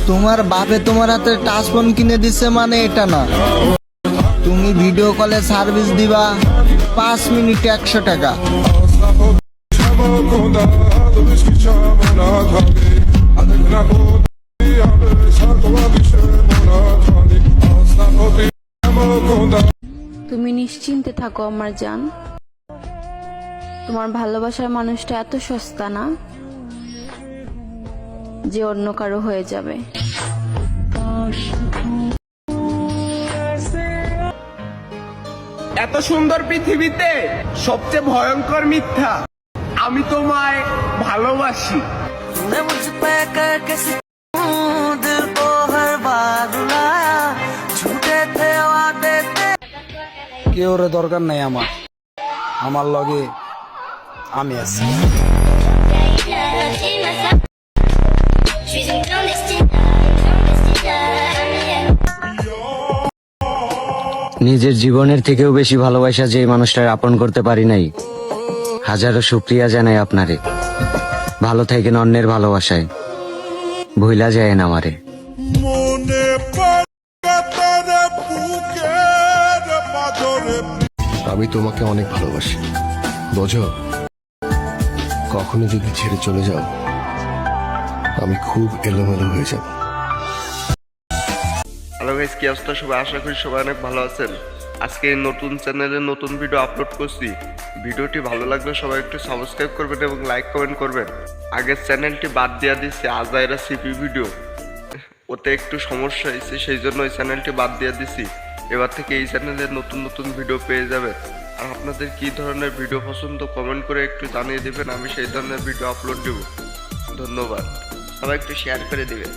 তোমার বাপে তোমার হাতে টাচ ফোন কিনে দিচ্ছে মানে এটা না তুমি ভিডিও কলে সার্ভিস দিবা 5 মিনিটে 100 টাকা। তুমি নিশ্চিন্তে থাকো আমার জান, তোমার ভালোবাসার মানুষটা এত সস্তা না যে অন্য কারো হয়ে যাবে। এত সুন্দর পৃথিবীতে সবচেয়ে ভয়ঙ্কর মিথ্যা আমি তোমায় ভালোবাসি। কেউ দরকার নাই আমার, আমার লগে আমি আছি। নিজের জীবনের থেকেও বেশি ভালোবাসা যে মানুষটার আপন করতে পারি নাই, হাজারো শুক্রিয়া জানাই আপনারে। ভালো থাকেন অন্যের ভালোবাসায়, ভুলা যায় না আমারে। আমি তোমাকে অনেক ভালোবাসি, বোঝো? কখনো যদি ছেড়ে চলে যাও আমি খুব এলোমেলো হয়ে যাব। হ্যালো গাইস, কি অবস্থা সবাই? আশা করি সবাই অনেক ভালো আছেন। আজকে এই নতুন চ্যানেলে নতুন ভিডিও আপলোড করছি। ভিডিওটি ভালো লাগলে সবাই একটু সাবস্ক্রাইব করবেন এবং লাইক কমেন্ট করবেন। আগের চ্যানেলটি বাদ দিয়ে দিচ্ছে আজাইরা সিপি ভিডিও, ওতে একটু সমস্যা হয়েছে, সেই জন্য ওই চ্যানেলটি বাদ দিয়ে দিছি। এবার থেকে এই চ্যানেলে নতুন নতুন ভিডিও পেয়ে যাবেন। আর আপনাদের কী ধরনের ভিডিও পছন্দ কমেন্ট করে একটু জানিয়ে দেবেন, আমি সেই ধরনের ভিডিও আপলোড দেব। ধন্যবাদ, সবাই একটু শেয়ার করে দেবেন।